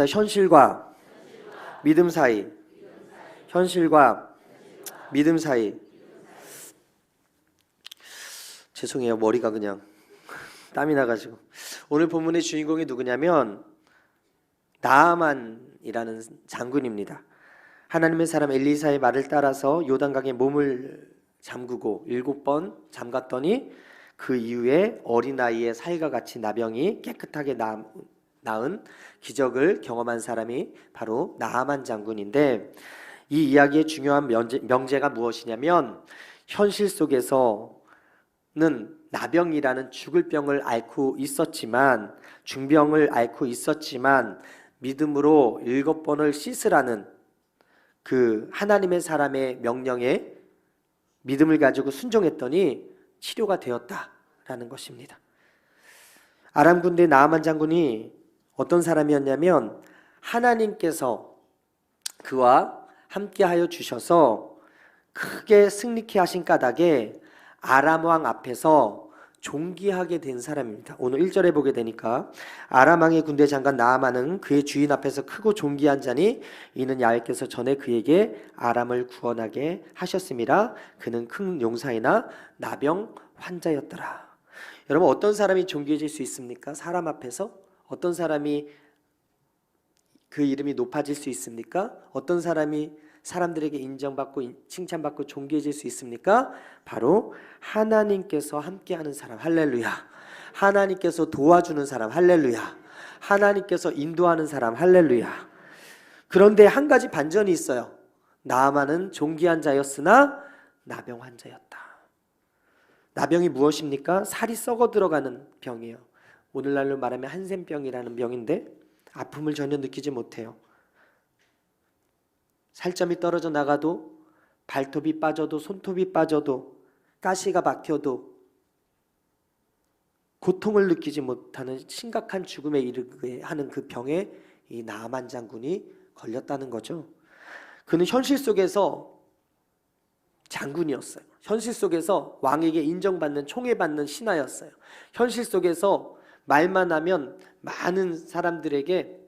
읽겠습니다. 현실과 믿음 사이. 현실과 믿음 사이. 죄송해요. 머리가 그냥 땀이 나가지고. 오늘 본문의 주인공이 누구냐면 나아만이라는 장군입니다. 하나님의 사람 엘리사의 말을 따라서 요단강에 몸을 잠그고 7번 잠갔더니 그 이후에 어린아이의 살과 같이 나병이 깨끗하게 나은 기적을 경험한 사람이 바로 나아만 장군인데, 이 이야기의 중요한 명제가 무엇이냐면 현실 속에서는 나병이라는 죽을 병을 앓고 있었지만, 중병을 앓고 있었지만 믿음으로 7번을 씻으라는 그 하나님의 사람의 명령에 믿음을 가지고 순종했더니 치료가 되었다라는 것입니다. 아람 군대 나아만 장군이 어떤 사람이었냐면 하나님께서 그와 함께하여 주셔서 크게 승리케 하신 까닭에 아람 왕 앞에서 존귀하게 된 사람입니다. 오늘 1절에 보게 되니까 아람 왕의 군대 장관 나아만은 그의 주인 앞에서 크고 존귀한 자니 이는 야훼께서 전에 그에게 아람을 구원하게 하셨음이라. 그는 큰 용사이나 나병 환자였더라. 여러분, 어떤 사람이 존귀해질 수 있습니까? 사람 앞에서 어떤 사람이 그 이름이 높아질 수 있습니까? 어떤 사람이 사람들에게 인정받고 칭찬받고 존귀해질 수 있습니까? 바로 하나님께서 함께하는 사람. 할렐루야. 하나님께서 도와주는 사람. 할렐루야. 하나님께서 인도하는 사람. 할렐루야. 그런데 한 가지 반전이 있어요. 나아만은 존귀한 자였으나 나병 환자였다. 나병이 무엇입니까? 살이 썩어 들어가는 병이에요. 오늘날로 말하면 한센병이라는 병인데 아픔을 전혀 느끼지 못해요. 살점이 떨어져 나가도, 발톱이 빠져도, 손톱이 빠져도, 가시가 박혀도 고통을 느끼지 못하는 심각한 죽음에 이르게 하는 그 병에 이 나아만 장군이 걸렸다는 거죠. 그는 현실 속에서 장군이었어요. 현실 속에서 왕에게 인정받는, 총애받는 신하였어요. 현실 속에서 말만 하면 많은 사람들에게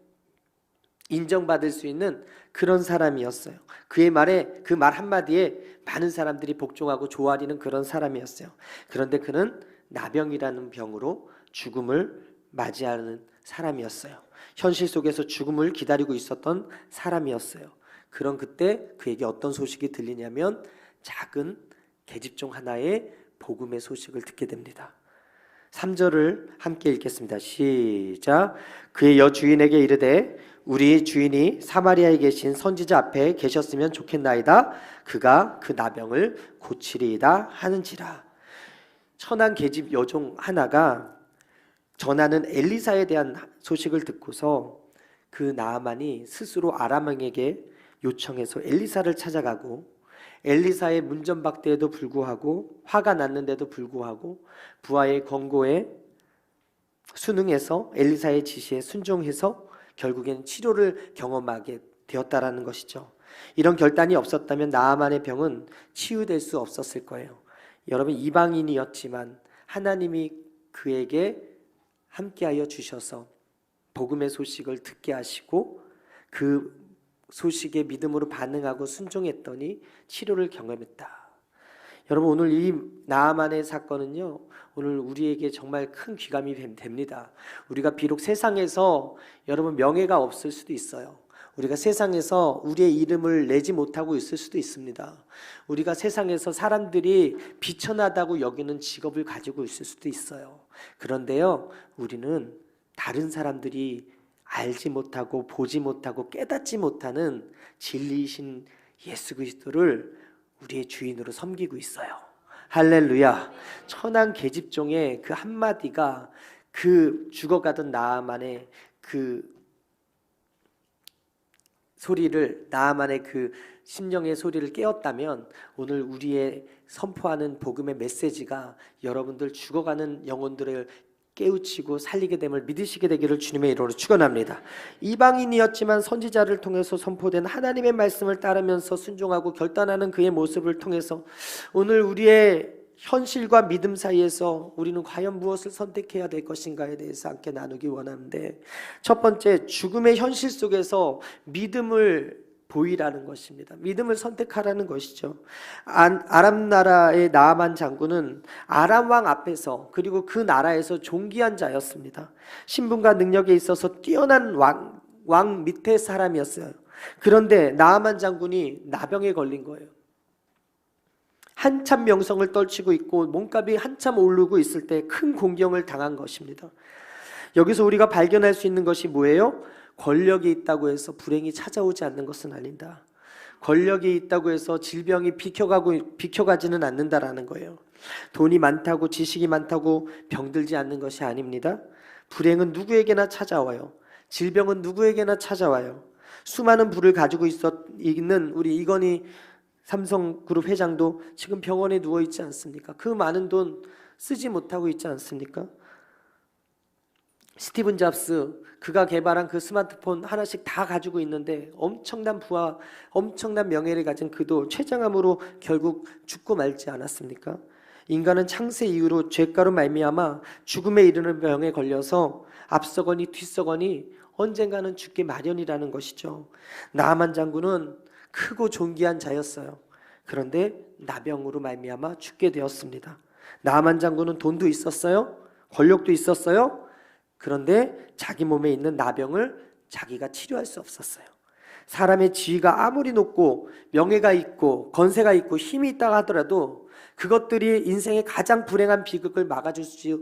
인정받을 수 있는 그런 사람이었어요. 그의 말에, 그 말 한마디에 많은 사람들이 복종하고 조아리는 그런 사람이었어요. 그런데 그는 나병이라는 병으로 죽음을 맞이하는 사람이었어요. 현실 속에서 죽음을 기다리고 있었던 사람이었어요. 그런 그때 그에게 어떤 소식이 들리냐면 작은 계집종 하나의 복음의 소식을 듣게 됩니다. 3절을 함께 읽겠습니다. 시작. 그의 여주인에게 이르되 우리 주인이 사마리아에 계신 선지자 앞에 계셨으면 좋겠나이다. 그가 그 나병을 고치리이다 하는지라. 천한 계집 여종 하나가 전하는 엘리사에 대한 소식을 듣고서 그 나아만이 스스로 아람 왕에게 요청해서 엘리사를 찾아가고, 엘리사의 문전박대에도 불구하고, 화가 났는데도 불구하고 부하의 권고에 순응해서 엘리사의 지시에 순종해서 결국엔 치료를 경험하게 되었다라는 것이죠. 이런 결단이 없었다면 나아만의 병은 치유될 수 없었을 거예요. 여러분, 이방인이었지만 하나님이 그에게 함께하여 주셔서 복음의 소식을 듣게 하시고 그 소식에 믿음으로 반응하고 순종했더니 치료를 경험했다. 여러분, 오늘 이 나아만의 사건은요, 오늘 우리에게 정말 큰 귀감이 됩니다. 우리가 비록 세상에서 여러분 명예가 없을 수도 있어요. 우리가 세상에서 우리의 이름을 내지 못하고 있을 수도 있습니다. 우리가 세상에서 사람들이 비천하다고 여기는 직업을 가지고 있을 수도 있어요. 그런데요, 우리는 다른 사람들이 알지 못하고 보지 못하고 깨닫지 못하는 진리이신 예수 그리스도를 우리의 주인으로 섬기고 있어요. 할렐루야. 천한 계집종의 그 한마디가 그 죽어가던 나아만의 그 소리를, 나아만의 그 심령의 소리를 깨웠다면 오늘 우리의 선포하는 복음의 메시지가 여러분들 죽어가는 영혼들을 깨우치고 살리게 됨을 믿으시게 되기를 주님의 이름으로 축원합니다. 이방인이었지만 선지자를 통해서 선포된 하나님의 말씀을 따르면서 순종하고 결단하는 그의 모습을 통해서 오늘 우리의 현실과 믿음 사이에서 우리는 과연 무엇을 선택해야 될 것인가에 대해서 함께 나누기 원하는데, 첫 번째, 죽음의 현실 속에서 믿음을 보이라는 것입니다. 믿음을 선택하라는 것이죠. 아람 나라의 나아만 장군은 아람 왕 앞에서, 그리고 그 나라에서 존귀한 자였습니다. 신분과 능력에 있어서 뛰어난 왕 밑에 사람이었어요. 그런데 나아만 장군이 나병에 걸린 거예요. 한참 명성을 떨치고 있고 몸값이 한참 오르고 있을 때 큰 공경을 당한 것입니다. 여기서 우리가 발견할 수 있는 것이 뭐예요? 권력이 있다고 해서 불행이 찾아오지 않는 것은 아니다. 권력이 있다고 해서 질병이 비켜가지는 않는다라는 거예요. 돈이 많다고, 지식이 많다고 병들지 않는 것이 아닙니다. 불행은 누구에게나 찾아와요. 질병은 누구에게나 찾아와요. 수많은 부를 가지고 있는 우리 이건희 삼성그룹 회장도 지금 병원에 누워 있지 않습니까? 그 많은 돈 쓰지 못하고 있지 않습니까? 스티븐 잡스, 그가 개발한 그 스마트폰 하나씩 다 가지고 있는데 엄청난 부와 엄청난 명예를 가진 그도 췌장암으로 결국 죽고 말지 않았습니까? 인간은 창세 이후로 죄가로 말미암아 죽음에 이르는 병에 걸려서 앞서거니 뒤서거니 언젠가는 죽게 마련이라는 것이죠. 나아만 장군은 크고 존귀한 자였어요. 그런데 나병으로 말미암아 죽게 되었습니다. 나아만 장군은 돈도 있었어요. 권력도 있었어요. 그런데 자기 몸에 있는 나병을 자기가 치료할 수 없었어요. 사람의 지위가 아무리 높고 명예가 있고 건세가 있고 힘이 있다 하더라도 그것들이 인생의 가장 불행한 비극을 막아주지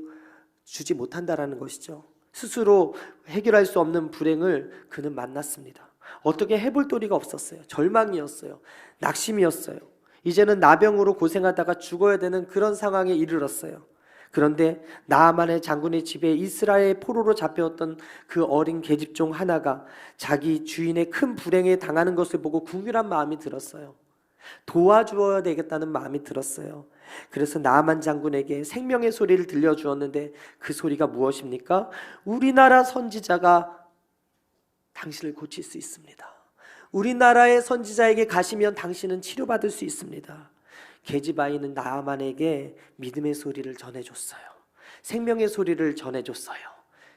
못한다라는 것이죠. 스스로 해결할 수 없는 불행을 그는 만났습니다. 어떻게 해볼 도리가 없었어요. 절망이었어요. 낙심이었어요. 이제는 나병으로 고생하다가 죽어야 되는 그런 상황에 이르렀어요. 그런데 나아만의 장군의 집에 이스라엘 포로로 잡혀왔던 그 어린 계집종 하나가 자기 주인의 큰 불행에 당하는 것을 보고 궁휼한 마음이 들었어요. 도와주어야 되겠다는 마음이 들었어요. 그래서 나아만 장군에게 생명의 소리를 들려주었는데 그 소리가 무엇입니까? 우리나라 선지자가 당신을 고칠 수 있습니다. 우리나라의 선지자에게 가시면 당신은 치료받을 수 있습니다. 게지바이는 나아만에게 믿음의 소리를 전해줬어요. 생명의 소리를 전해줬어요.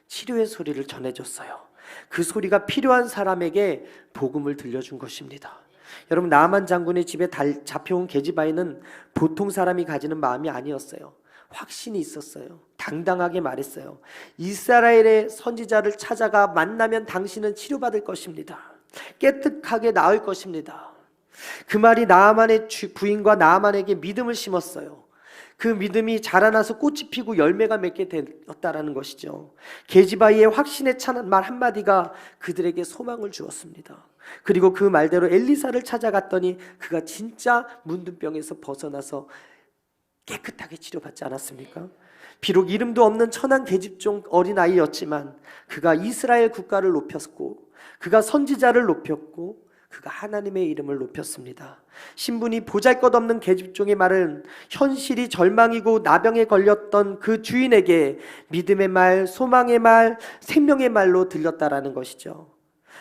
치료의 소리를 전해줬어요. 그 소리가 필요한 사람에게 복음을 들려준 것입니다. 여러분, 나아만 장군의 집에 잡혀온 게지바이는 보통 사람이 가지는 마음이 아니었어요. 확신이 있었어요. 당당하게 말했어요. 이스라엘의 선지자를 찾아가 만나면 당신은 치료받을 것입니다. 깨끗하게 나을 것입니다. 그 말이 나아만의 부인과 나아만에게 믿음을 심었어요. 그 믿음이 자라나서 꽃이 피고 열매가 맺게 되었다라는 것이죠. 게지바이의 확신에 찬 말 한마디가 그들에게 소망을 주었습니다. 그리고 그 말대로 엘리사를 찾아갔더니 그가 진짜 문둥병에서 벗어나서 깨끗하게 치료받지 않았습니까? 비록 이름도 없는 천한 계집종 어린아이였지만 그가 이스라엘 국가를 높였고 그가 선지자를 높였고 그가 하나님의 이름을 높였습니다. 신분이 보잘것없는 계집종의 말은 현실이 절망이고 나병에 걸렸던 그 주인에게 믿음의 말, 소망의 말, 생명의 말로 들렸다라는 것이죠.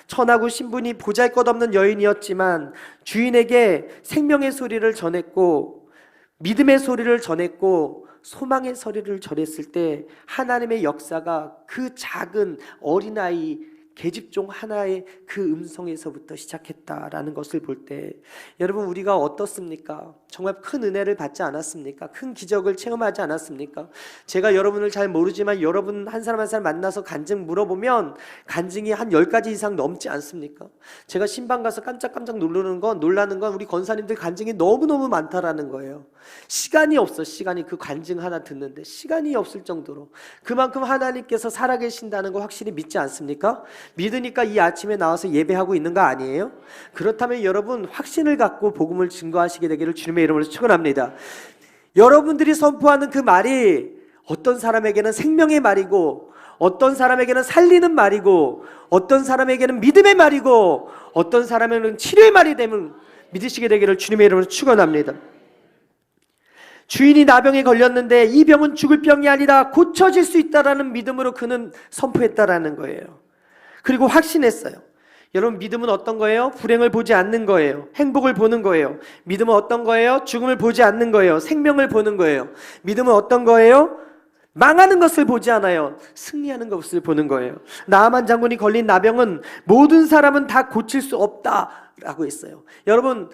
천하고 신분이 보잘것없는 여인이었지만 주인에게 생명의 소리를 전했고 믿음의 소리를 전했고 소망의 소리를 전했을 때 하나님의 역사가 그 작은 어린아이 계집종 하나의 그 음성에서부터 시작했다라는 것을 볼 때 여러분, 우리가 어떻습니까? 정말 큰 은혜를 받지 않았습니까? 큰 기적을 체험하지 않았습니까? 제가 여러분을 잘 모르지만 여러분 한 사람 한 사람 만나서 간증 물어보면 간증이 한 10가지 이상 넘지 않습니까? 제가 신방 가서 깜짝깜짝 놀라는 건 우리 권사님들 간증이 너무너무 많다라는 거예요. 시간이 없어. 시간이 그 간증 하나 듣는데 시간이 없을 정도로 그만큼 하나님께서 살아계신다는 거 확실히 믿지 않습니까? 믿으니까 이 아침에 나와서 예배하고 있는 거 아니에요? 그렇다면 여러분 확신을 갖고 복음을 증거하시게 되기를 주님의 이름으로 축원합니다. 여러분들이 선포하는 그 말이 어떤 사람에게는 생명의 말이고 어떤 사람에게는 살리는 말이고 어떤 사람에게는 믿음의 말이고 어떤 사람에게는 치료의 말이 되면 믿으시게 되기를 주님의 이름으로 축원합니다. 주인이 나병에 걸렸는데 이 병은 죽을 병이 아니다, 고쳐질 수 있다라는 믿음으로 그는 선포했다라는 거예요. 그리고 확신했어요. 여러분, 믿음은 어떤 거예요? 불행을 보지 않는 거예요. 행복을 보는 거예요. 믿음은 어떤 거예요? 죽음을 보지 않는 거예요. 생명을 보는 거예요. 믿음은 어떤 거예요? 망하는 것을 보지 않아요. 승리하는 것을 보는 거예요. 나아만 장군이 걸린 나병은 모든 사람은 다 고칠 수 없다라고 했어요. 여러분,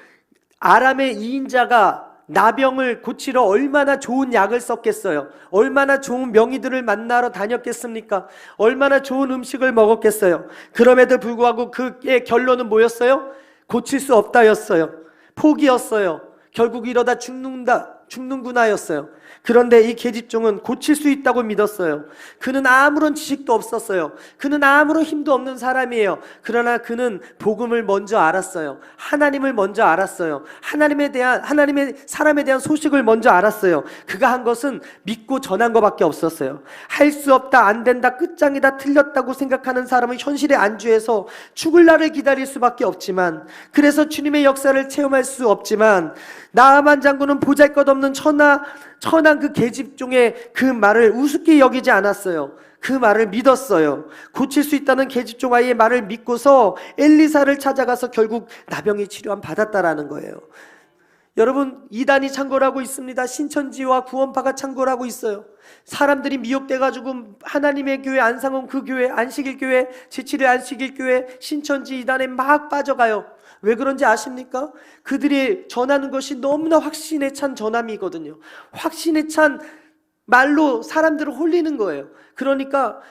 아람의 2인자가 나병을 고치러 얼마나 좋은 약을 썼겠어요? 얼마나 좋은 명의들을 만나러 다녔겠습니까? 얼마나 좋은 음식을 먹었겠어요? 그럼에도 불구하고 그의 결론은 뭐였어요? 고칠 수 없다였어요. 포기였어요. 결국 이러다 죽는구나였어요. 그런데 이 계집종은 고칠 수 있다고 믿었어요. 그는 아무런 지식도 없었어요. 그는 아무런 힘도 없는 사람이에요. 그러나 그는 복음을 먼저 알았어요. 하나님을 먼저 알았어요. 하나님의 사람에 대한 소식을 먼저 알았어요. 그가 한 것은 믿고 전한 것밖에 없었어요. 할 수 없다, 안 된다, 끝장이다, 틀렸다고 생각하는 사람은 현실에 안주해서 죽을 날을 기다릴 수밖에 없지만, 그래서 주님의 역사를 체험할 수 없지만, 나아만 장군은 보잘것없는 천한 그 계집종의 그 말을 우습게 여기지 않았어요. 그 말을 믿었어요. 고칠 수 있다는 계집종 아이의 말을 믿고서 엘리사를 찾아가서 결국 나병이 치료함 받았다라는 거예요. 여러분, 이단이 창궐하고 있습니다. 신천지와 구원파가 창궐하고 있어요. 사람들이 미혹돼가지고 하나님의 교회, 안상원 그 교회, 안식일 교회, 제7회 안식일 교회, 신천지 이단에 막 빠져가요. 왜 그런지 아십니까? 그들이 전하는 것이 너무나 확신에 찬 전함이거든요. 확신에 찬 말로 사람들을 홀리는 거예요. 그러니까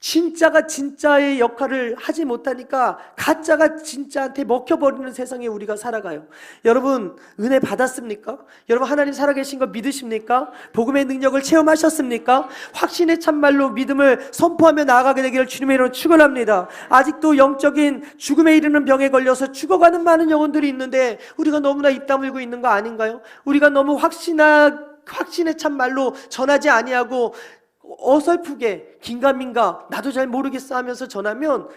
진짜가 진짜의 역할을 하지 못하니까 가짜가 진짜한테 먹혀버리는 세상에 우리가 살아가요. 여러분, 은혜 받았습니까? 여러분, 하나님 살아계신 거 믿으십니까? 복음의 능력을 체험하셨습니까? 확신의 참말로 믿음을 선포하며 나아가게 되기를 주님의 이름으로 축원합니다. 아직도 영적인 죽음에 이르는 병에 걸려서 죽어가는 많은 영혼들이 있는데 우리가 너무나 입 다물고 있는 거 아닌가요? 우리가 너무 확신의 참말로 전하지 아니하고 어설프게 긴가민가 나도 잘 모르겠어 하면서 전하면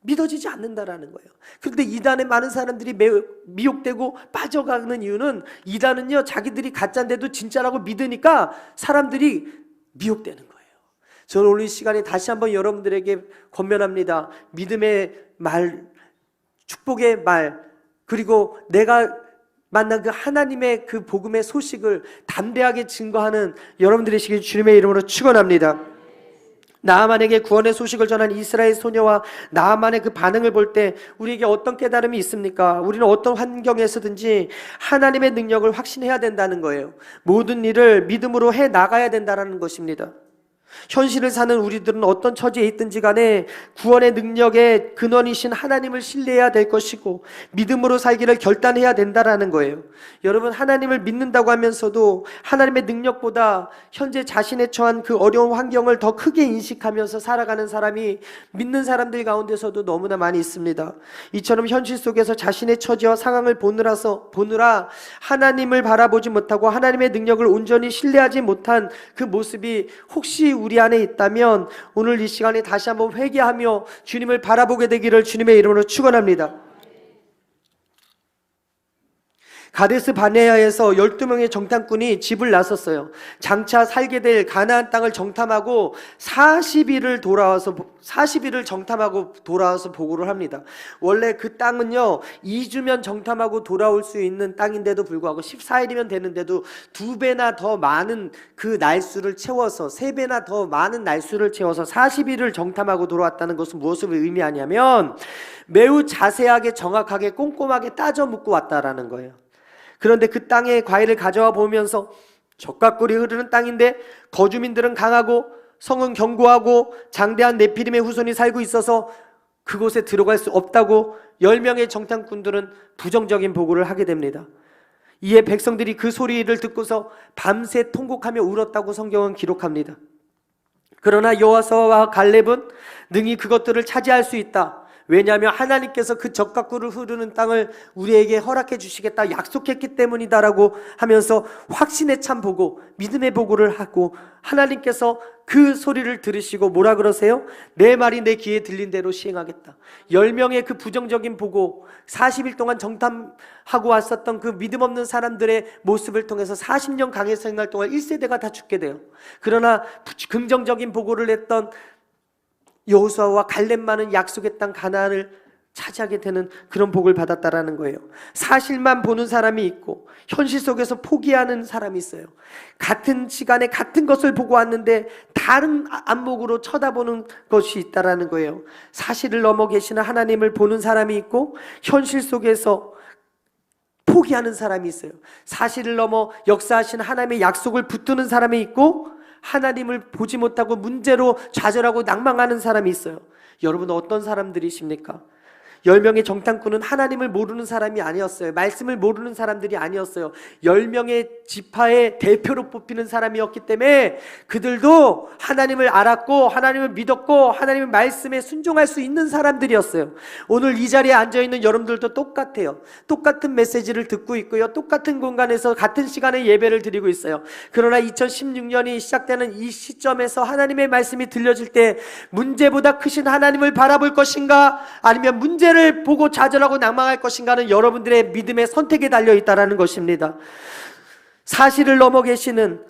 믿어지지 않는다라는 거예요. 그런데 이단에 많은 사람들이 매우 미혹되고 빠져가는 이유는, 이단은요 자기들이 가짜인데도 진짜라고 믿으니까 사람들이 미혹되는 거예요. 저는 오늘 이 시간에 다시 한번 여러분들에게 권면합니다. 믿음의 말, 축복의 말, 그리고 내가 만난 그 하나님의 그 복음의 소식을 담대하게 증거하는 여러분들이 되시길 주님의 이름으로 축원합니다. 나아만에게 구원의 소식을 전한 이스라엘 소녀와 나아만의 그 반응을 볼 때 우리에게 어떤 깨달음이 있습니까? 우리는 어떤 환경에서든지 하나님의 능력을 확신해야 된다는 거예요. 모든 일을 믿음으로 해 나가야 된다는 것입니다. 현실을 사는 우리들은 어떤 처지에 있든지 간에 구원의 능력의 근원이신 하나님을 신뢰해야 될 것이고 믿음으로 살기를 결단해야 된다라는 거예요. 여러분, 하나님을 믿는다고 하면서도 하나님의 능력보다 현재 자신의 처한 그 어려운 환경을 더 크게 인식하면서 살아가는 사람이 믿는 사람들 가운데서도 너무나 많이 있습니다. 이처럼 현실 속에서 자신의 처지와 상황을 보느라 하나님을 바라보지 못하고 하나님의 능력을 온전히 신뢰하지 못한 그 모습이 혹시 우리 안에 있다면 오늘 이 시간에 다시 한번 회개하며 주님을 바라보게 되기를 주님의 이름으로 축원합니다. 가데스 바네아에서 12명의 정탐꾼이 집을 나섰어요. 장차 살게 될 가나안 땅을 정탐하고 40일을 정탐하고 돌아와서 보고를 합니다. 원래 그 땅은요 2주면 정탐하고 돌아올 수 있는 땅인데도 불구하고 14일이면 되는데도 2배나 더 많은 그 날수를 채워서 3배나 더 많은 날수를 채워서 40일을 정탐하고 돌아왔다는 것은 무엇을 의미하냐면 매우 자세하게 정확하게 꼼꼼하게 따져 묻고 왔다라는 거예요. 그런데 그 땅에 과일을 가져와 보면서 젖과 꿀이 흐르는 땅인데 거주민들은 강하고 성은 견고하고 장대한 네피림의 후손이 살고 있어서 그곳에 들어갈 수 없다고 10명의 정탐꾼들은 부정적인 보고를 하게 됩니다. 이에 백성들이 그 소리를 듣고서 밤새 통곡하며 울었다고 성경은 기록합니다. 그러나 여호수아와 갈렙은 능히 그것들을 차지할 수 있다. 왜냐하면 하나님께서 그 젖과 꿀을 흐르는 땅을 우리에게 허락해 주시겠다 약속했기 때문이다라고 하면서 확신의 참 보고 믿음의 보고를 하고 하나님께서 그 소리를 들으시고 뭐라 그러세요? 내 말이 내 귀에 들린 대로 시행하겠다. 10명의 그 부정적인 보고 40일 동안 정탐하고 왔었던 그 믿음 없는 사람들의 모습을 통해서 40년 강해 생활 동안 1세대가 다 죽게 돼요. 그러나 긍정적인 보고를 했던 여호수아와 갈렙만은 약속의 땅 가나안을 차지하게 되는 그런 복을 받았다라는 거예요. 사실만 보는 사람이 있고 현실 속에서 포기하는 사람이 있어요. 같은 시간에 같은 것을 보고 왔는데 다른 안목으로 쳐다보는 것이 있다라는 거예요. 사실을 넘어 계시는 하나님을 보는 사람이 있고 현실 속에서 포기하는 사람이 있어요. 사실을 넘어 역사하시는 하나님의 약속을 붙드는 사람이 있고 하나님을 보지 못하고 문제로 좌절하고 낭망하는 사람이 있어요. 여러분 어떤 사람들이십니까? 10명의 정탐꾼은 하나님을 모르는 사람이 아니었어요. 말씀을 모르는 사람들이 아니었어요. 10명의 지파의 대표로 뽑히는 사람이었기 때문에 그들도 하나님을 알았고 하나님을 믿었고 하나님의 말씀에 순종할 수 있는 사람들이었어요. 오늘 이 자리에 앉아있는 여러분들도 똑같아요. 똑같은 메시지를 듣고 있고요. 똑같은 공간에서 같은 시간에 예배를 드리고 있어요. 그러나 2016년이 시작되는 이 시점에서 하나님의 말씀이 들려질 때 문제보다 크신 하나님을 바라볼 것인가 아니면 문제를 보고 좌절하고 낭망할 것인가는 여러분들의 믿음의 선택에 달려 있다는 것입니다. 사실을 넘어 계시는,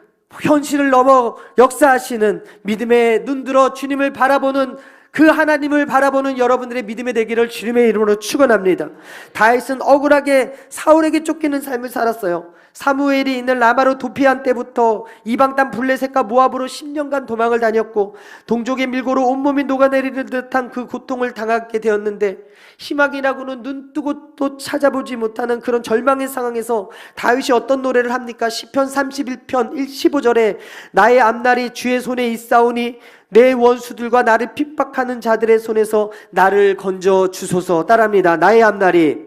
현실을 넘어 역사하시는 믿음의 눈들어 주님을 바라보는 그 하나님을 바라보는 여러분들의 믿음의 되기를 주님의 이름으로 축원합니다. 다윗은 억울하게 사울에게 쫓기는 삶을 살았어요. 사무엘이 있는 라마로 도피한 때부터 이방 땅 블레셋과 모압으로 10년간 도망을 다녔고 동족의 밀고로 온몸이 녹아내리는 듯한 그 고통을 당하게 되었는데 희망이라고는 눈 뜨고 또 찾아보지 못하는 그런 절망의 상황에서 다윗이 어떤 노래를 합니까? 시편 31편 15절에 나의 앞날이 주의 손에 있사오니 내 원수들과 나를 핍박하는 자들의 손에서 나를 건져 주소서. 따라합니다. 나의 앞날이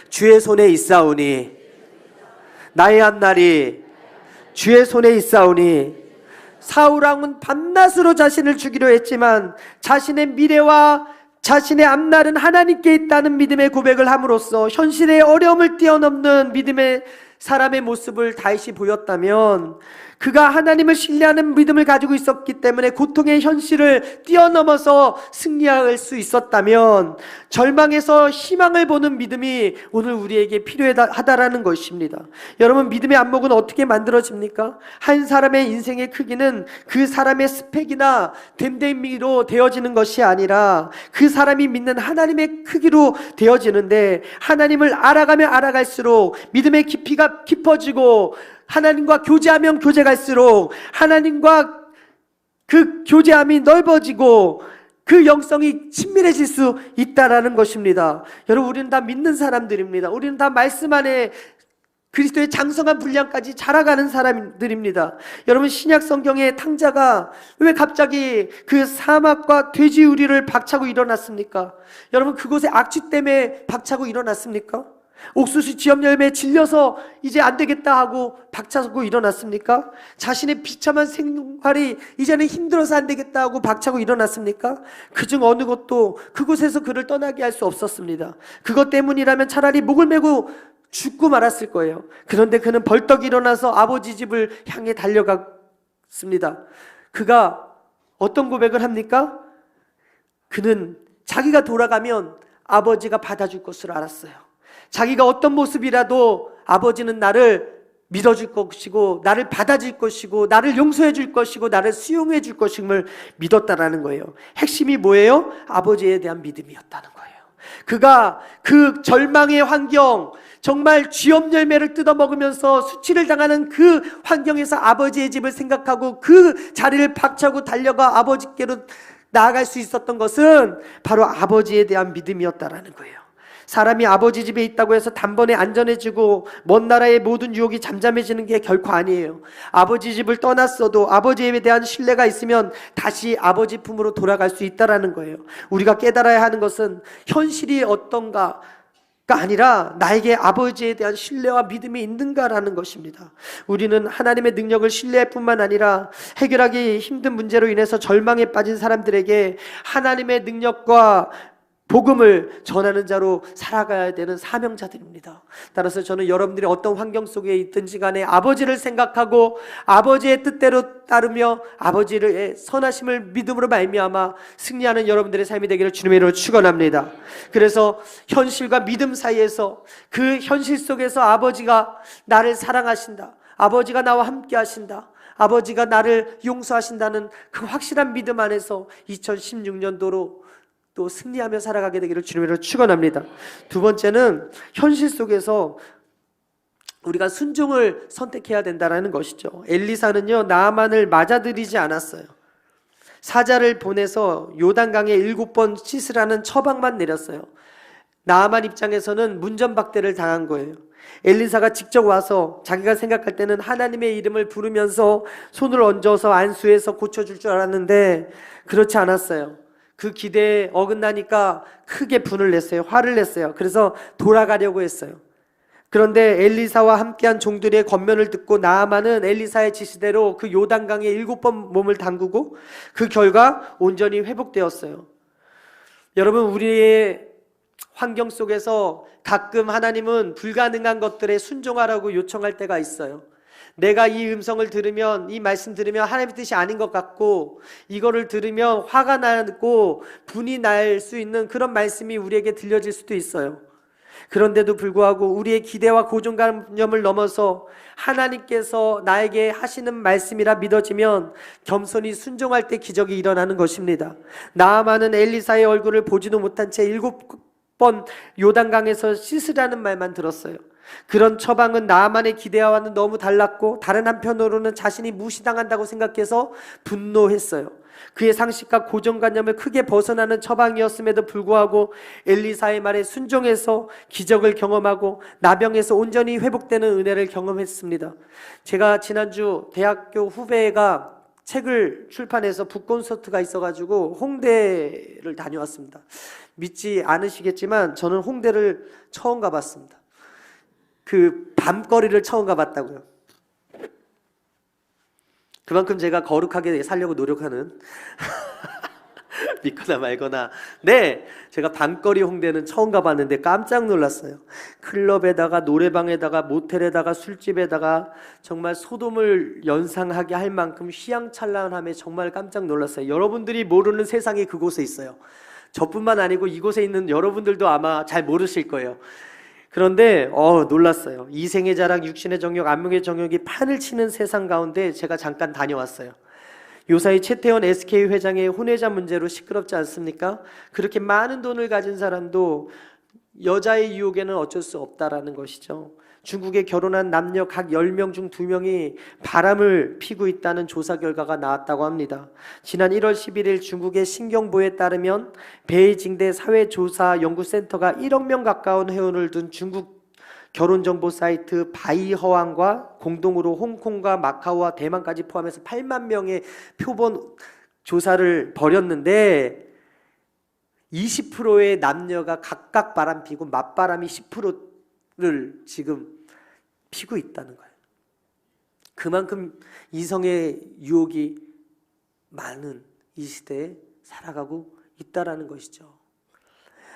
주의 손에 있사오니, 나의 앞날이 주의 손에 있사오니. 사울왕은 밤낮으로 자신을 죽이려 했지만 자신의 미래와 자신의 앞날은 하나님께 있다는 믿음의 고백을 함으로써 현실의 어려움을 뛰어넘는 믿음의 사람의 모습을 다윗이 보였다면, 그가 하나님을 신뢰하는 믿음을 가지고 있었기 때문에 고통의 현실을 뛰어넘어서 승리할 수 있었다면 절망에서 희망을 보는 믿음이 오늘 우리에게 필요하다라는 것입니다. 여러분, 믿음의 안목은 어떻게 만들어집니까? 한 사람의 인생의 크기는 그 사람의 스펙이나 됨됨이로 되어지는 것이 아니라 그 사람이 믿는 하나님의 크기로 되어지는데, 하나님을 알아가면 알아갈수록 믿음의 깊이가 깊어지고 하나님과 교제하면 교제갈수록 하나님과 그 교제함이 넓어지고 그 영성이 친밀해질 수 있다라는 것입니다. 여러분, 우리는 다 믿는 사람들입니다. 우리는 다 말씀 안에 그리스도의 장성한 분량까지 자라가는 사람들입니다. 여러분, 신약 성경의 탕자가 왜 갑자기 그 사막과 돼지우리를 박차고 일어났습니까? 여러분, 그곳에 악취 때문에 박차고 일어났습니까? 옥수수 지엽 열매에 질려서 이제 안 되겠다 하고 박차고 일어났습니까? 자신의 비참한 생활이 이제는 힘들어서 안 되겠다 하고 박차고 일어났습니까? 그중 어느 것도 그곳에서 그를 떠나게 할 수 없었습니다. 그것 때문이라면 차라리 목을 메고 죽고 말았을 거예요. 그런데 그는 벌떡 일어나서 아버지 집을 향해 달려갔습니다. 그가 어떤 고백을 합니까? 그는 자기가 돌아가면 아버지가 받아줄 것을 알았어요. 자기가 어떤 모습이라도 아버지는 나를 믿어줄 것이고 나를 받아줄 것이고 나를 용서해 줄 것이고 나를 수용해 줄 것임을 믿었다라는 거예요. 핵심이 뭐예요? 아버지에 대한 믿음이었다는 거예요. 그가 그 절망의 환경, 정말 쥐엄 열매를 뜯어먹으면서 수치를 당하는 그 환경에서 아버지의 집을 생각하고 그 자리를 박차고 달려가 아버지께로 나아갈 수 있었던 것은 바로 아버지에 대한 믿음이었다라는 거예요. 사람이 아버지 집에 있다고 해서 단번에 안전해지고 먼 나라의 모든 유혹이 잠잠해지는 게 결코 아니에요. 아버지 집을 떠났어도 아버지에 대한 신뢰가 있으면 다시 아버지 품으로 돌아갈 수 있다라는 거예요. 우리가 깨달아야 하는 것은 현실이 어떤가가 아니라 나에게 아버지에 대한 신뢰와 믿음이 있는가라는 것입니다. 우리는 하나님의 능력을 신뢰할 뿐만 아니라 해결하기 힘든 문제로 인해서 절망에 빠진 사람들에게 하나님의 능력과 복음을 전하는 자로 살아가야 되는 사명자들입니다. 따라서 저는 여러분들이 어떤 환경 속에 있든지 간에 아버지를 생각하고 아버지의 뜻대로 따르며 아버지의 선하심을 믿음으로 말미암아 승리하는 여러분들의 삶이 되기를 주님의 이름으로 축원합니다. 그래서 현실과 믿음 사이에서 그 현실 속에서 아버지가 나를 사랑하신다, 아버지가 나와 함께 하신다, 아버지가 나를 용서하신다는 그 확실한 믿음 안에서 2016년도로 또 승리하며 살아가게 되기를 주님으로 축원합니다. 두 번째는 현실 속에서 우리가 순종을 선택해야 된다는 것이죠. 엘리사는요, 나아만을 맞아들이지 않았어요. 사자를 보내서 요단강에 7번 씻으라는 처방만 내렸어요. 나아만 입장에서는 문전박대를 당한 거예요. 엘리사가 직접 와서 자기가 생각할 때는 하나님의 이름을 부르면서 손을 얹어서 안수해서 고쳐줄 줄 알았는데 그렇지 않았어요. 그 기대에 어긋나니까 크게 분을 냈어요. 화를 냈어요. 그래서 돌아가려고 했어요. 그런데 엘리사와 함께한 종들의 권면을 듣고 나아만은 엘리사의 지시대로 그 요단강에 7번 몸을 담그고 그 결과 온전히 회복되었어요. 여러분, 우리의 환경 속에서 가끔 하나님은 불가능한 것들에 순종하라고 요청할 때가 있어요. 내가 이 음성을 들으면, 이 말씀 들으면 하나님의 뜻이 아닌 것 같고, 이거를 들으면 화가 나고 분이 날 수 있는 그런 말씀이 우리에게 들려질 수도 있어요. 그런데도 불구하고 우리의 기대와 고정관념을 넘어서 하나님께서 나에게 하시는 말씀이라 믿어지면 겸손히 순종할 때 기적이 일어나는 것입니다. 나아만은 엘리사의 얼굴을 보지도 못한 채 7번 요단강에서 씻으라는 말만 들었어요. 그런 처방은 나아만의 기대와는 너무 달랐고, 다른 한편으로는 자신이 무시당한다고 생각해서 분노했어요. 그의 상식과 고정관념을 크게 벗어나는 처방이었음에도 불구하고 엘리사의 말에 순종해서 기적을 경험하고 나병에서 온전히 회복되는 은혜를 경험했습니다. 제가 지난주 대학교 후배가 책을 출판해서 북콘서트가 있어가지고 홍대를 다녀왔습니다. 믿지 않으시겠지만 저는 홍대를 처음 가봤습니다. 그 밤거리를 처음 가봤다고요. 그만큼 제가 거룩하게 살려고 노력하는 믿거나 말거나. 네, 제가 밤거리 홍대는 처음 가봤는데 깜짝 놀랐어요. 클럽에다가 노래방에다가 모텔에다가 술집에다가 정말 소돔을 연상하게 할 만큼 휘황찬란함에 정말 깜짝 놀랐어요. 여러분들이 모르는 세상이 그곳에 있어요. 저뿐만 아니고 이곳에 있는 여러분들도 아마 잘 모르실 거예요. 그런데 놀랐어요. 이생의 자랑, 육신의 정욕, 안목의 정욕이 판을 치는 세상 가운데 제가 잠깐 다녀왔어요. 요사이 최태원 SK 회장의 혼외자 문제로 시끄럽지 않습니까? 그렇게 많은 돈을 가진 사람도 여자의 유혹에는 어쩔 수 없다라는 것이죠. 중국에 결혼한 남녀 각 10명 중 2명이 바람을 피고 있다는 조사 결과가 나왔다고 합니다. 지난 1월 11일 중국의 신경보에 따르면 베이징대 사회조사연구센터가 1억 명 가까운 회원을 둔 중국 결혼정보 사이트 바이허왕과 공동으로 홍콩과 마카오와 대만까지 포함해서 8만 명의 표본 조사를 벌였는데 20%의 남녀가 각각 바람 피고 맞바람이 10%를 지금 피고 있다는 거예요. 그만큼 이성의 유혹이 많은 이 시대에 살아가고 있다라는 것이죠.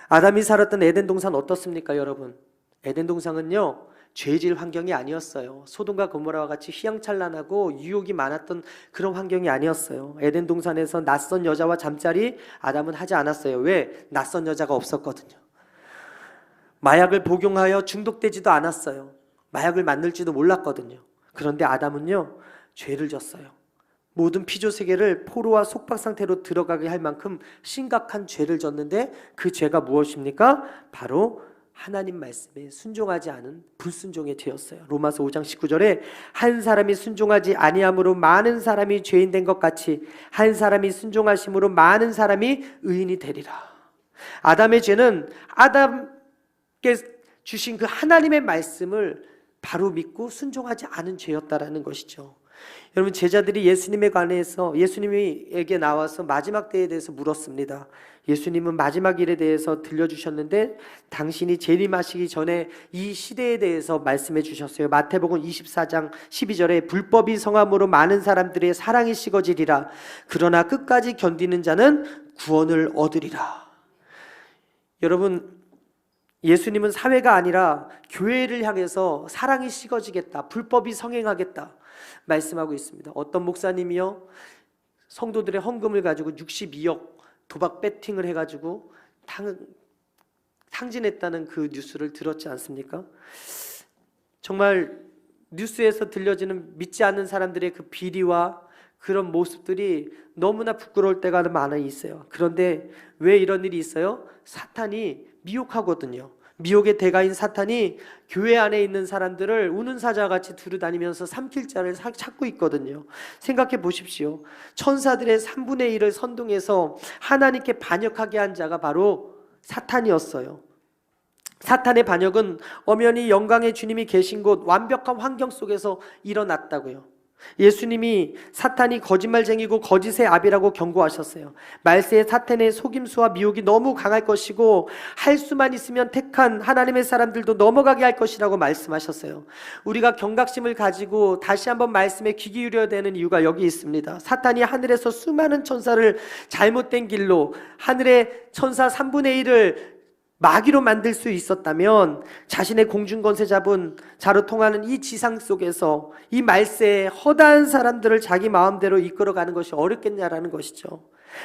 아담이 살았던 에덴 동산 어떻습니까, 여러분? 에덴 동산은요, 죄질 환경이 아니었어요. 소돔과 고모라와 같이 휘황찬란하고 유혹이 많았던 그런 환경이 아니었어요. 에덴 동산에서 낯선 여자와 잠자리 아담은 하지 않았어요. 왜? 낯선 여자가 없었거든요. 마약을 복용하여 중독되지도 않았어요. 마약을 만들지도 몰랐거든요. 그런데 아담은요, 죄를 졌어요. 모든 피조 세계를 포로와 속박 상태로 들어가게 할 만큼 심각한 죄를 졌는데 그 죄가 무엇입니까? 바로 하나님 말씀에 순종하지 않은 불순종의 죄였어요. 로마서 5장 19절에 한 사람이 순종하지 아니함으로 많은 사람이 죄인 된 것 같이 한 사람이 순종하심으로 많은 사람이 의인이 되리라. 아담의 죄는 아담께 주신 그 하나님의 말씀을 바로 믿고 순종하지 않은 죄였다라는 것이죠. 여러분, 제자들이 예수님에 관해서 예수님에게 나와서 마지막 때에 대해서 물었습니다. 예수님은 마지막 일에 대해서 들려주셨는데 당신이 재림하시기 전에 이 시대에 대해서 말씀해 주셨어요. 마태복음 24장 12절에 불법이 성함으로 많은 사람들의 사랑이 식어지리라. 그러나 끝까지 견디는 자는 구원을 얻으리라. 여러분, 예수님은 사회가 아니라 교회를 향해서 사랑이 식어지겠다, 불법이 성행하겠다 말씀하고 있습니다. 어떤 목사님이요, 성도들의 헌금을 가지고 62억 도박 배팅을 해가지고 탕진했다는 그 뉴스를 들었지 않습니까? 정말 뉴스에서 들려지는 믿지 않는 사람들의 그 비리와 그런 모습들이 너무나 부끄러울 때가 많이 있어요. 그런데 왜 이런 일이 있어요? 사탄이 미혹하거든요. 미혹의 대가인 사탄이 교회 안에 있는 사람들을 우는 사자같이 두루다니면서 삼킬 자를 찾고 있거든요. 생각해 보십시오. 천사들의 3분의 1을 선동해서 하나님께 반역하게 한 자가 바로 사탄이었어요. 사탄의 반역은 엄연히 영광의 주님이 계신 곳 완벽한 환경 속에서 일어났다고요. 예수님이 사탄이 거짓말쟁이고 거짓의 아비라고 경고하셨어요. 말세에 사탄의 속임수와 미혹이 너무 강할 것이고 할 수만 있으면 택한 하나님의 사람들도 넘어가게 할 것이라고 말씀하셨어요. 우리가 경각심을 가지고 다시 한번 말씀에 귀 기울여야 되는 이유가 여기 있습니다. 사탄이 하늘에서 수많은 천사를 잘못된 길로, 하늘의 천사 3분의 1을 마귀로 만들 수 있었다면 자신의 공중권세 잡은 자로 통하는 이 지상 속에서 이 말세에 허다한 사람들을 자기 마음대로 이끌어가는 것이 어렵겠냐라는 것이죠.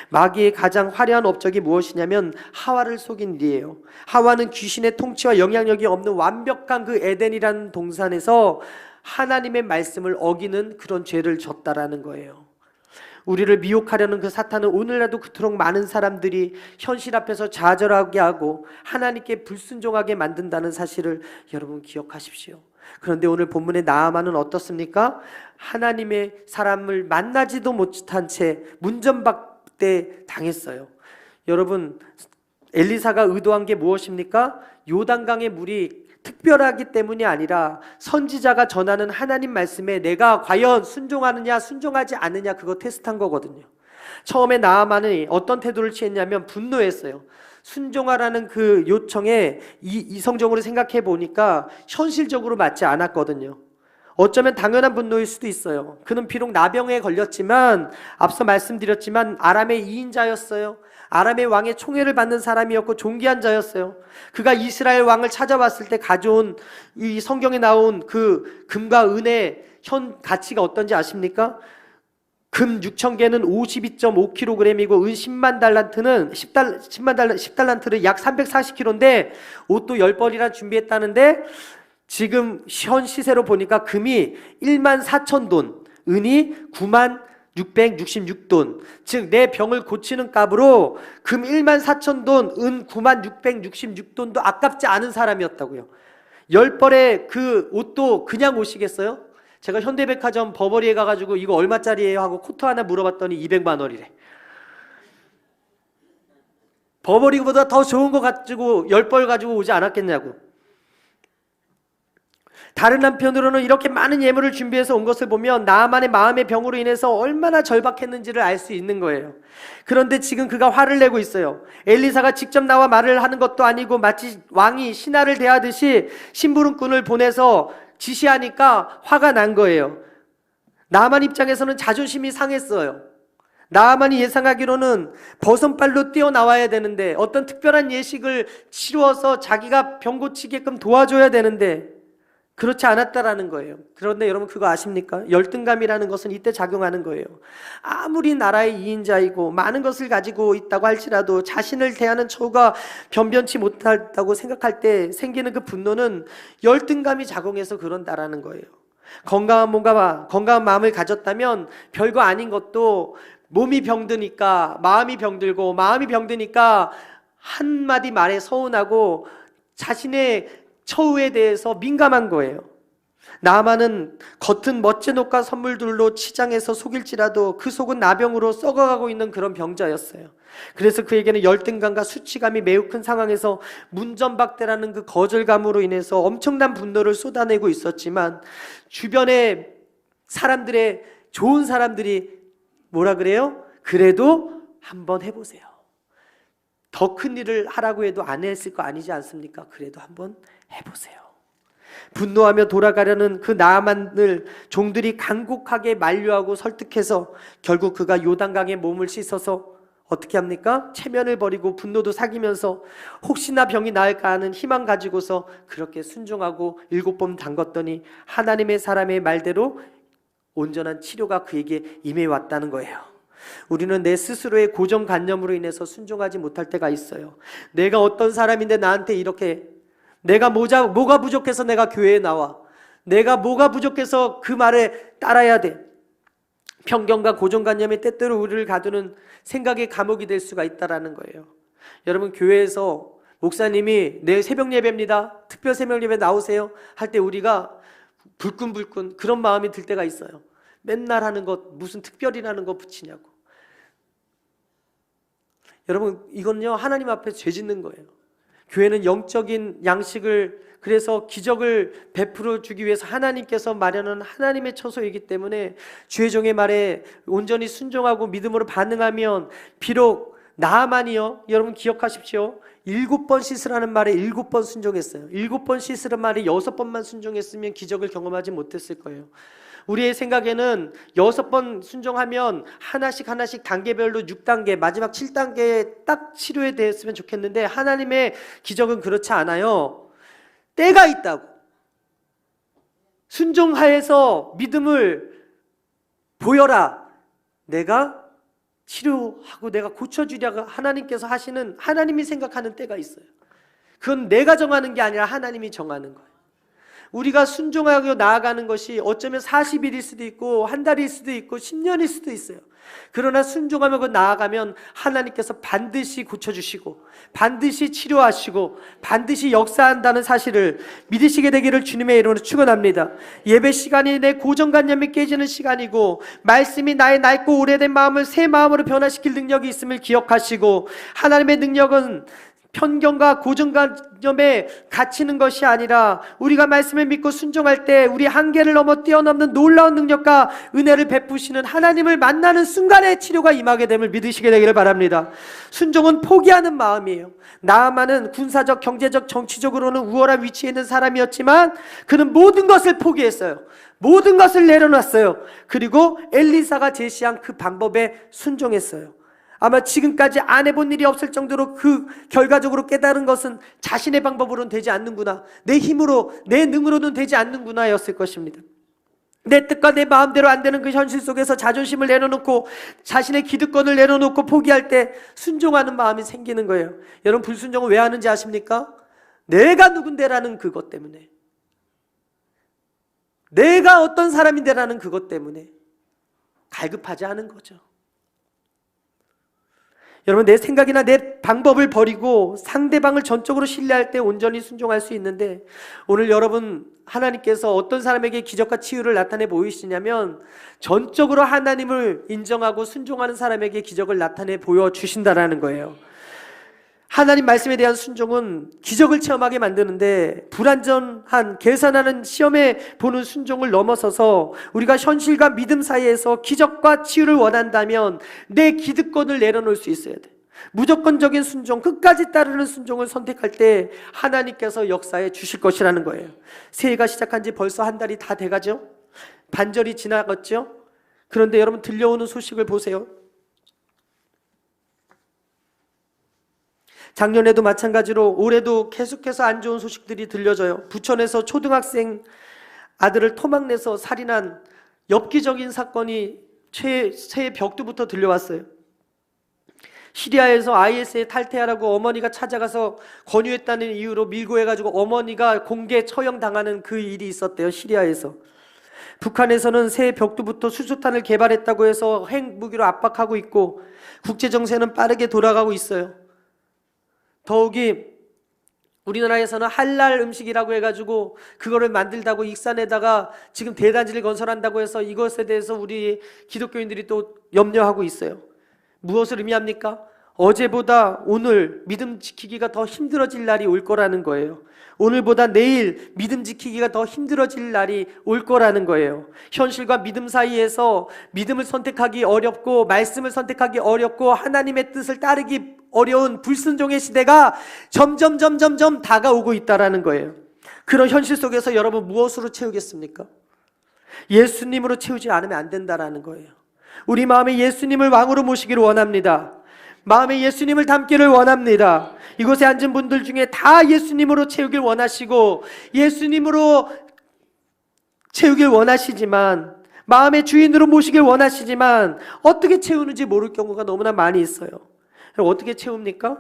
마귀의 가장 화려한 업적이 무엇이냐면 하와를 속인 일이에요. 하와는 귀신의 통치와 영향력이 없는 완벽한 그 에덴이라는 동산에서 하나님의 말씀을 어기는 그런 죄를 졌다라는 거예요. 우리를 미혹하려는 그 사탄은 오늘날도 그토록 많은 사람들이 현실 앞에서 좌절하게 하고 하나님께 불순종하게 만든다는 사실을 여러분 기억하십시오. 그런데 오늘 본문의 나아만은 어떻습니까? 하나님의 사람을 만나지도 못한 채 문전박대 당했어요. 여러분, 엘리사가 의도한 게 무엇입니까? 요단강의 물이 특별하기 때문이 아니라 선지자가 전하는 하나님 말씀에 내가 과연 순종하느냐 순종하지 않느냐 그거 테스트한 거거든요. 처음에 나아만이 어떤 태도를 취했냐면 분노했어요. 순종하라는 그 요청에 이성적으로 생각해 보니까 현실적으로 맞지 않았거든요. 어쩌면 당연한 분노일 수도 있어요. 그는 비록 나병에 걸렸지만 앞서 말씀드렸지만 아람의 2인자였어요. 아람의 왕의 총애를 받는 사람이었고 존귀한 자였어요. 그가 이스라엘 왕을 찾아왔을 때 가져온 이 성경에 나온 그 금과 은의 현 가치가 어떤지 아십니까? 금 6,000개는 52.5kg이고 은 10만 달란트는 10달란트를 약 340kg인데 옷도 10벌이나 준비했다는데 지금 현 시세로 보니까 금이 14,000돈, 은이 96,666돈, 즉 내 병을 고치는 값으로 금 14,000돈, 은 96,666돈도 아깝지 않은 사람이었다고요. 10벌의 그 옷도 그냥 옷이겠어요? 제가 현대백화점 버버리에 가가지고 이거 얼마짜리예요? 하고 코트 하나 물어봤더니 200만 원이래. 버버리보다 더 좋은 거 가지고 10벌 가지고 오지 않았겠냐고. 다른 한편으로는 이렇게 많은 예물을 준비해서 온 것을 보면 나아만의 마음의 병으로 인해서 얼마나 절박했는지를 알 수 있는 거예요. 그런데 지금 그가 화를 내고 있어요. 엘리사가 직접 나와 말을 하는 것도 아니고 마치 왕이 신하를 대하듯이 심부름꾼을 보내서 지시하니까 화가 난 거예요. 나아만 입장에서는 자존심이 상했어요. 나아만이 예상하기로는 버선발로 뛰어나와야 되는데 어떤 특별한 예식을 치루어서 자기가 병 고치게끔 도와줘야 되는데 그렇지 않았다라는 거예요. 그런데 여러분 그거 아십니까? 열등감이라는 것은 이때 작용하는 거예요. 아무리 나라의 2인자이고 많은 것을 가지고 있다고 할지라도 자신을 대하는 처우가 변변치 못하다고 생각할 때 생기는 그 분노는 열등감이 작용해서 그런다라는 거예요. 건강한 몸과 건강한 마음을 가졌다면 별거 아닌 것도 몸이 병드니까 마음이 병들고 마음이 병드니까 한마디 말에 서운하고 자신의 처우에 대해서 민감한 거예요. 나아만은 겉은 멋진 옷과 선물들로 치장해서 속일지라도 그 속은 나병으로 썩어가고 있는 그런 병자였어요. 그래서 그에게는 열등감과 수치감이 매우 큰 상황에서 문전박대라는 그 거절감으로 인해서 엄청난 분노를 쏟아내고 있었지만 주변의 사람들의 좋은 사람들이 뭐라 그래요? 그래도 한번 해보세요. 더 큰 일을 하라고 해도 안 했을 거 아니지 않습니까? 그래도 한번 해보세요. 분노하며 돌아가려는 그 나아만을 종들이 간곡하게 만류하고 설득해서 결국 그가 요단강에 몸을 씻어서 어떻게 합니까? 체면을 버리고 분노도 사귀면서 혹시나 병이 나을까 하는 희망 가지고서 그렇게 순종하고 7번 담궜더니 하나님의 사람의 말대로 온전한 치료가 그에게 임해 왔다는 거예요. 우리는 내 스스로의 고정관념으로 인해서 순종하지 못할 때가 있어요. 내가 어떤 사람인데 나한테 이렇게, 내가 뭐가 부족해서 내가 교회에 나와, 내가 뭐가 부족해서 그 말에 따라야 돼. 편견과 고정관념이 때때로 우리를 가두는 생각의 감옥이 될 수가 있다는 거예요. 여러분, 교회에서 목사님이 내일 새벽 예배입니다, 특별 새벽 예배 나오세요 할 때 우리가 불끈불끈 그런 마음이 들 때가 있어요. 맨날 하는 것 무슨 특별이라는 거 붙이냐고. 여러분, 이건요 하나님 앞에 죄 짓는 거예요. 교회는 영적인 양식을, 그래서 기적을 베풀어 주기 위해서 하나님께서 마련한 하나님의 처소이기 때문에 주의 종의 말에 온전히 순종하고 믿음으로 반응하면, 비록 나아만이요, 여러분 기억하십시오, 7번 씻으라는 말에 7번 순종했어요. 7번 씻으라는 말에 6번만 순종했으면 기적을 경험하지 못했을 거예요. 우리의 생각에는 6번 순종하면 하나씩 단계별로 6단계, 마지막 7단계에 딱 치료에 되었으면 좋겠는데, 하나님의 기적은 그렇지 않아요. 때가 있다고. 순종하여서 믿음을 보여라, 내가 치료하고 내가 고쳐주려고 하나님께서 하시는, 하나님이 생각하는 때가 있어요. 그건 내가 정하는 게 아니라 하나님이 정하는 거예요. 우리가 순종하고 나아가는 것이 어쩌면 40일일 수도 있고 한 달일 수도 있고 10년일 수도 있어요. 그러나 순종하고 나아가면 하나님께서 반드시 고쳐주시고 반드시 치료하시고 반드시 역사한다는 사실을 믿으시게 되기를 주님의 이름으로 축원합니다. 예배 시간이 내 고정관념이 깨지는 시간이고, 말씀이 나의 낡고 오래된 마음을 새 마음으로 변화시킬 능력이 있음을 기억하시고, 하나님의 능력은 편견과 고정관념에 갇히는 것이 아니라 우리가 말씀을 믿고 순종할 때 우리 한계를 넘어 뛰어넘는 놀라운 능력과 은혜를 베푸시는 하나님을 만나는 순간에 치료가 임하게 됨을 믿으시게 되기를 바랍니다. 순종은 포기하는 마음이에요. 나아만은 군사적, 경제적, 정치적으로는 우월한 위치에 있는 사람이었지만 그는 모든 것을 포기했어요. 모든 것을 내려놨어요. 그리고 엘리사가 제시한 그 방법에 순종했어요. 아마 지금까지 안 해본 일이 없을 정도로 그 결과적으로 깨달은 것은 자신의 방법으로는 되지 않는구나, 내 힘으로 내 능으로는 되지 않는구나 였을 것입니다. 내 뜻과 내 마음대로 안 되는 그 현실 속에서 자존심을 내려놓고 자신의 기득권을 내려놓고 포기할 때 순종하는 마음이 생기는 거예요. 여러분, 불순종은 왜 하는지 아십니까? 내가 누군데라는 그것 때문에, 내가 어떤 사람인데라는 그것 때문에 갈급하지 않은 거죠. 여러분, 내 생각이나 내 방법을 버리고 상대방을 전적으로 신뢰할 때 온전히 순종할 수 있는데, 오늘 여러분, 하나님께서 어떤 사람에게 기적과 치유를 나타내 보이시냐면 전적으로 하나님을 인정하고 순종하는 사람에게 기적을 나타내 보여주신다라는 거예요. 하나님 말씀에 대한 순종은 기적을 체험하게 만드는데, 불완전한 계산하는 시험에 보는 순종을 넘어서서 우리가 현실과 믿음 사이에서 기적과 치유를 원한다면 내 기득권을 내려놓을 수 있어야 돼. 무조건적인 순종, 끝까지 따르는 순종을 선택할 때 하나님께서 역사해 주실 것이라는 거예요. 새해가 시작한 지 벌써 한 달이 다 돼가죠. 반절이 지나갔죠. 그런데 여러분, 들려오는 소식을 보세요. 작년에도 마찬가지로 올해도 계속해서 안 좋은 소식들이 들려져요. 부천에서 초등학생 아들을 토막내서 살인한 엽기적인 사건이 새해 벽두부터 들려왔어요. 시리아에서 IS에 탈퇴하라고 어머니가 찾아가서 권유했다는 이유로 밀고 해가지고 어머니가 공개 처형당하는 그 일이 있었대요. 시리아에서. 북한에서는 새해 벽두부터 수소탄을 개발했다고 해서 핵무기로 압박하고 있고, 국제정세는 빠르게 돌아가고 있어요. 더욱이 우리나라에서는 할랄 음식이라고 해가지고 그거를 만들다고 익산에다가 지금 대단지를 건설한다고 해서 이것에 대해서 우리 기독교인들이 또 염려하고 있어요. 무엇을 의미합니까? 어제보다 오늘 믿음 지키기가 더 힘들어질 날이 올 거라는 거예요. 오늘보다 내일 믿음 지키기가 더 힘들어질 날이 올 거라는 거예요. 현실과 믿음 사이에서 믿음을 선택하기 어렵고 말씀을 선택하기 어렵고 하나님의 뜻을 따르기 어려운 불순종의 시대가 점점 다가오고 있다라는 거예요. 그런 현실 속에서 여러분, 무엇으로 채우겠습니까? 예수님으로 채우지 않으면 안 된다라는 거예요. 우리 마음에 예수님을 왕으로 모시기를 원합니다. 마음에 예수님을 담기를 원합니다. 이곳에 앉은 분들 중에 다 예수님으로 채우길 원하시고 예수님으로 채우길 원하시지만, 마음의 주인으로 모시길 원하시지만 어떻게 채우는지 모를 경우가 너무나 많이 있어요. 어떻게 채웁니까?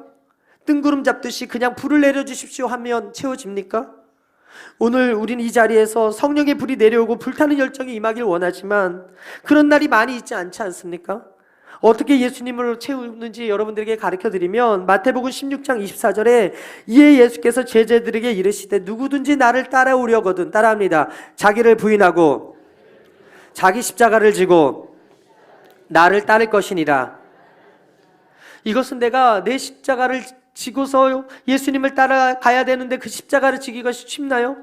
뜬구름 잡듯이 그냥 불을 내려주십시오 하면 채워집니까? 오늘 우리는 이 자리에서 성령의 불이 내려오고 불타는 열정이 임하길 원하지만 그런 날이 많이 있지 않지 않습니까? 어떻게 예수님을 채우는지 여러분들에게 가르쳐드리면 마태복음 16장 24절에 이에 예수께서 제자들에게 이르시되 누구든지 나를 따라오려거든, 따라합니다, 자기를 부인하고 자기 십자가를 지고 나를 따를 것이니라. 이것은 내가 내 십자가를 지고서 예수님을 따라가야 되는데 그 십자가를 지기가 쉽나요?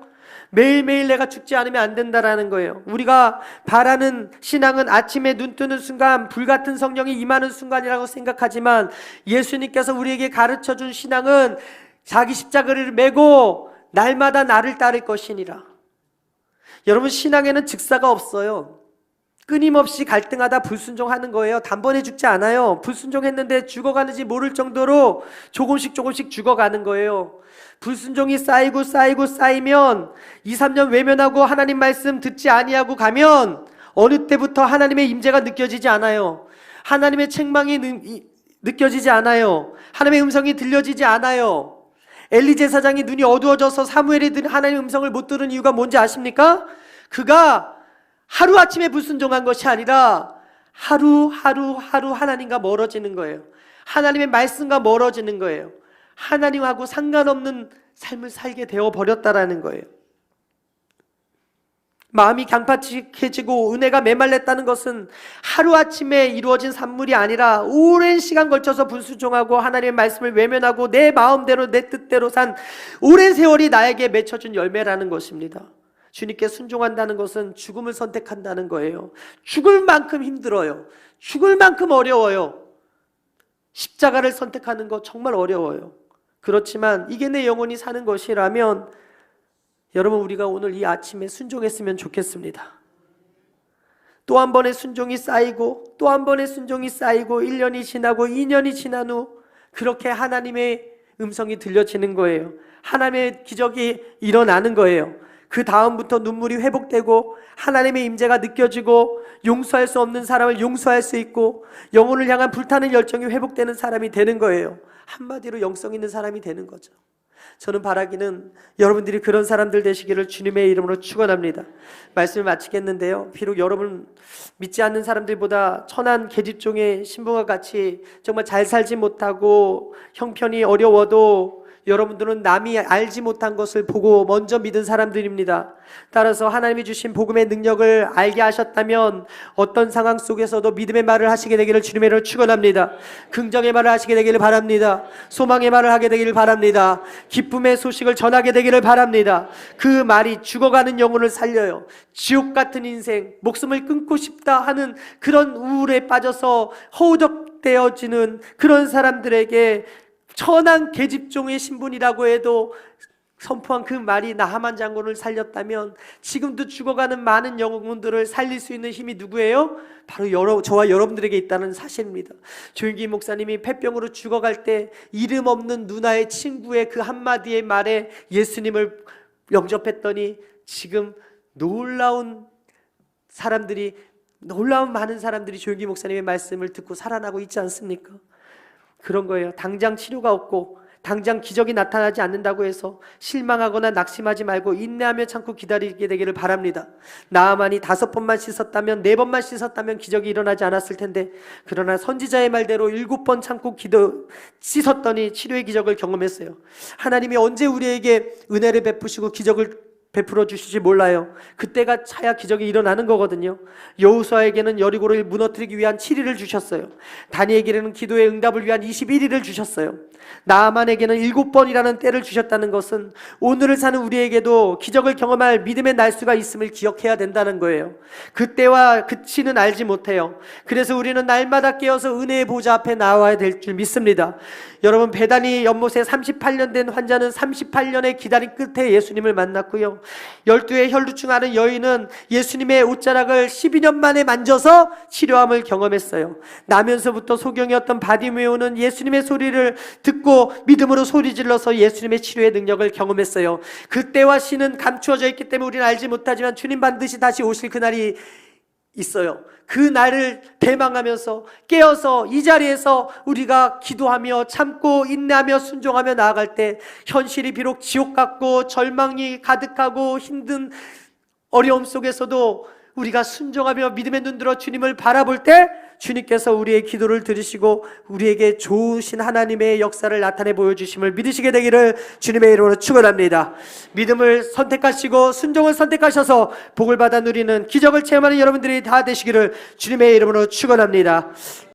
매일매일 내가 죽지 않으면 안 된다라는 거예요. 우리가 바라는 신앙은 아침에 눈 뜨는 순간 불같은 성령이 임하는 순간이라고 생각하지만 예수님께서 우리에게 가르쳐준 신앙은 자기 십자가를 메고 날마다 나를 따를 것이니라. 여러분, 신앙에는 즉사가 없어요. 끊임없이 갈등하다 불순종하는 거예요. 단번에 죽지 않아요. 불순종했는데 죽어가는지 모를 정도로 조금씩 죽어가는 거예요. 불순종이 쌓이면 2, 3년 외면하고 하나님 말씀 듣지 아니하고 가면 어느 때부터 하나님의 임재가 느껴지지 않아요. 하나님의 책망이 느껴지지 않아요. 하나님의 음성이 들려지지 않아요. 엘리 제사장이 눈이 어두워져서 사무엘이 하나님의 음성을 못 들은 이유가 뭔지 아십니까? 그가 하루아침에 불순종한 것이 아니라 하루 하나님과 멀어지는 거예요. 하나님의 말씀과 멀어지는 거예요. 하나님하고 상관없는 삶을 살게 되어버렸다라는 거예요. 마음이 강팍해지고 은혜가 메말랐다는 것은 하루아침에 이루어진 산물이 아니라 오랜 시간 걸쳐서 불순종하고 하나님의 말씀을 외면하고 내 마음대로 내 뜻대로 산 오랜 세월이 나에게 맺혀준 열매라는 것입니다. 주님께 순종한다는 것은 죽음을 선택한다는 거예요. 죽을 만큼 힘들어요. 죽을 만큼 어려워요. 십자가를 선택하는 거 정말 어려워요. 그렇지만 이게 내 영혼이 사는 것이라면 여러분, 우리가 오늘 이 아침에 순종했으면 좋겠습니다. 또 한 번의 순종이 쌓이고 또 한 번의 순종이 쌓이고 1년이 지나고 2년이 지난 후 그렇게 하나님의 음성이 들려지는 거예요. 하나님의 기적이 일어나는 거예요. 그 다음부터 눈물이 회복되고 하나님의 임재가 느껴지고 용서할 수 없는 사람을 용서할 수 있고 영혼을 향한 불타는 열정이 회복되는 사람이 되는 거예요. 한마디로 영성 있는 사람이 되는 거죠. 저는 바라기는 여러분들이 그런 사람들 되시기를 주님의 이름으로 축원합니다. 말씀을 마치겠는데요, 비록 여러분 믿지 않는 사람들보다 천한 계집종의 신부와 같이 정말 잘 살지 못하고 형편이 어려워도 여러분들은 남이 알지 못한 것을 보고 먼저 믿은 사람들입니다. 따라서 하나님이 주신 복음의 능력을 알게 하셨다면 어떤 상황 속에서도 믿음의 말을 하시게 되기를 주님의 이름으로 축원합니다. 긍정의 말을 하시게 되기를 바랍니다. 소망의 말을 하게 되기를 바랍니다. 기쁨의 소식을 전하게 되기를 바랍니다. 그 말이 죽어가는 영혼을 살려요. 지옥 같은 인생, 목숨을 끊고 싶다 하는 그런 우울에 빠져서 허우적대어지는 그런 사람들에게 천한 계집종의 신분이라고 해도 선포한 그 말이 나하만 장군을 살렸다면 지금도 죽어가는 많은 영혼들을 살릴 수 있는 힘이 누구예요? 바로 저와 여러분들에게 있다는 사실입니다. 조윤기 목사님이 폐병으로 죽어갈 때 이름 없는 누나의 친구의 그 한마디의 말에 예수님을 영접했더니 지금 놀라운 많은 사람들이 조윤기 목사님의 말씀을 듣고 살아나고 있지 않습니까? 그런 거예요. 당장 치료가 없고 당장 기적이 나타나지 않는다고 해서 실망하거나 낙심하지 말고 인내하며 참고 기다리게 되기를 바랍니다. 나아만이 5번만 씻었다면 4번만 씻었다면 기적이 일어나지 않았을 텐데 그러나 선지자의 말대로 7번 참고 씻었더니 치료의 기적을 경험했어요. 하나님이 언제 우리에게 은혜를 베푸시고 기적을 베풀어 주실지 몰라요. 그때가 차야 기적이 일어나는 거거든요. 여호수아에게는 여리고를 무너뜨리기 위한 7일을 주셨어요. 다니엘에게는 기도의 응답을 위한 21일을 주셨어요. 나아만에게는 7번이라는 때를 주셨다는 것은 오늘을 사는 우리에게도 기적을 경험할 믿음의 날수가 있음을 기억해야 된다는 거예요. 그때와 그치는 알지 못해요. 그래서 우리는 날마다 깨어서 은혜의 보좌 앞에 나와야 될 줄 믿습니다. 여러분, 베다니 연못에 38년 된 환자는 38년의 기다림 끝에 예수님을 만났고요, 12의 혈루증 앓은 여인은 예수님의 옷자락을 12년 만에 만져서 치료함을 경험했어요. 나면서부터 소경이었던 바디메오는 예수님의 소리를 듣고 믿음으로 소리질러서 예수님의 치료의 능력을 경험했어요. 그때와 시는 감추어져 있기 때문에 우리는 알지 못하지만 주님 반드시 다시 오실 그날이 있어요. 그 날을 대망하면서 깨어서 이 자리에서 우리가 기도하며 참고 인내하며 순종하며 나아갈 때 현실이 비록 지옥 같고 절망이 가득하고 힘든 어려움 속에서도 우리가 순종하며 믿음의 눈들어 주님을 바라볼 때 주님께서 우리의 기도를 들으시고 우리에게 좋으신 하나님의 역사를 나타내 보여주심을 믿으시게 되기를 주님의 이름으로 축원합니다. 믿음을 선택하시고 순종을 선택하셔서 복을 받아 누리는 기적을 체험하는 여러분들이 다 되시기를 주님의 이름으로 축원합니다.